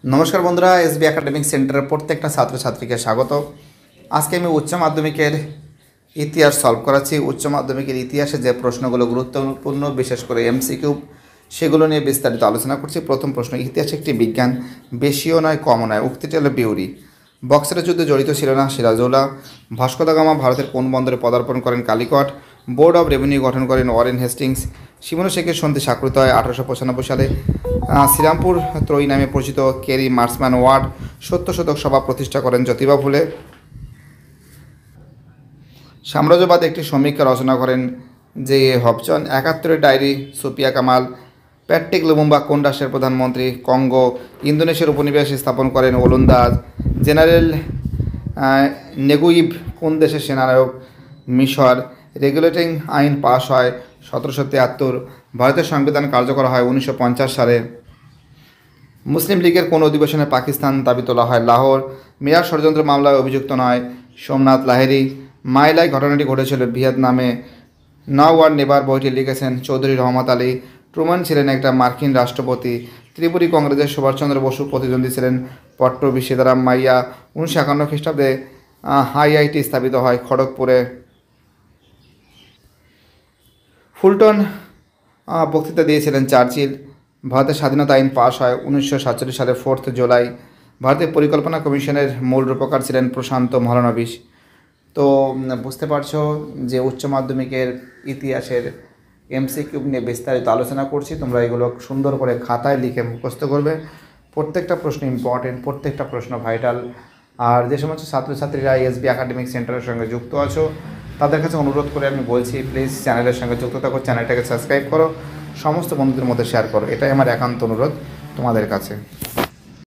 নমস্কার বন্ধুরা, SB academic সেন্টারের প্রত্যেকটা ছাত্রছাত্রীকে স্বাগত। আজকে আমি উচ্চ মাধ্যমিকের ইতিহাস সলভ করাচ্ছি। উচ্চ মাধ্যমিকের ইতিহাসে যে প্রশ্নগুলো গুরুত্বপূর্ণ, বিশেষ করে এমসিকিউ, সেগুলো নিয়ে বিস্তারিত আলোচনা করছি। প্রথম প্রশ্ন, ইতিহাস একটি বিজ্ঞান, বেশিও নয় কমও নয়। উক্তিটি হলো বিউরি। বক্সারের যুদ্ধে জড়িত ছিল না সিরাজউদ্দৌলা। ভাস্কো দা গামা ভারতের কোন বন্দরে পদার্পণ করেন? কালিকট। বোর্ড অফ রেভিনিউ গঠন করেন ওয়ারেন হেস্টিংস। সিমোনা শেখের সন্ধি স্বাক্ষরিত হয় 1895 সালে। শ্রীরামপুর ত্রয়ী নামে পরিচিত কেরি মার্সম্যান ওয়ার্ড সত্যশোধক সভা প্রতিষ্ঠা করেন জ্যোতিবা ফুলে। সাম্রাজ্যবাদ একটি সমীক্ষা রচনা করেন যে Hobson. 71 diary Sufia Kamal. Patrick Lumumba কোন রাষ্ট্রের প্রধানমন্ত্রী? কঙ্গো। ইন্দোনেশিয়ার উপনিবেশ স্থাপন করেন ওলন্দাজ। জেনারেল নেগুইভ কোন দেশের সেনানায়ক? মিশর। রেগুলেটিং আইন পাশ হয় 1773। ভারতের সংবিধান কার্যকর হয় 1950 সালে। মুসলিম লীগের কোন অধিবেশনে পাকিস্তান দাবি তোলা হয়? লাহোর। মিরাট ষড়যন্ত্র মামলায় অভিযুক্ত নয় সোমনাথ লাহিড়ী। মাইলাই ঘটনাটি ঘটেছিল ভিয়েতনামে। নাও আর নেভার বইটি লিখেছেন চৌধুরী রহমত আলী। ট্রুম্যান ছিলেন একটা মার্কিন রাষ্ট্রপতি। ত্রিপুরী কংগ্রেসের সুভাষচন্দ্র বসু প্রতিদ্বন্দ্বী ছিলেন পট্টবী সীতারাম মাইয়া। 1951 খ্রিস্টাব্দে আইআইটি স্থাপিত হয় খড়গপুরে। ফুলটন বক্তৃতা দিয়েছিলেন চার্চিল। ভারতের স্বাধীনতা আইন পাশ হয় 1947 সালে 4 জুলাই। ভারতের পরিকল্পনা কমিশনের মূল রূপকার ছিলেন প্রশান্ত মহলানবিশ। তো বুঝতে পারছো যে উচ্চ মাধ্যমিকের ইতিহাসের এমসিকিউ নিয়ে বিস্তারিত আলোচনা করছি। তোমরা এগুলো সুন্দর করে খাতায় লিখে মুখস্থ করবে। প্রত্যেকটা প্রশ্ন ইম্পর্টেন্ট, প্রত্যেকটা প্রশ্ন ভাইটাল। আর যে সমস্ত ছাত্রছাত্রীরা এসবি একাডেমিক সেন্টারের সঙ্গে যুক্ত আছো, তাদের কাছে অনুরোধ করে আমি বলছি, প্লিজ চ্যানেলের সঙ্গে যুক্ত থাকো, চ্যানেলটাকে সাবস্ক্রাইব করো, সমস্ত বন্ধুদের মধ্যে শেয়ার করো। এটাই আমার একান্ত অনুরোধ তোমাদের কাছে।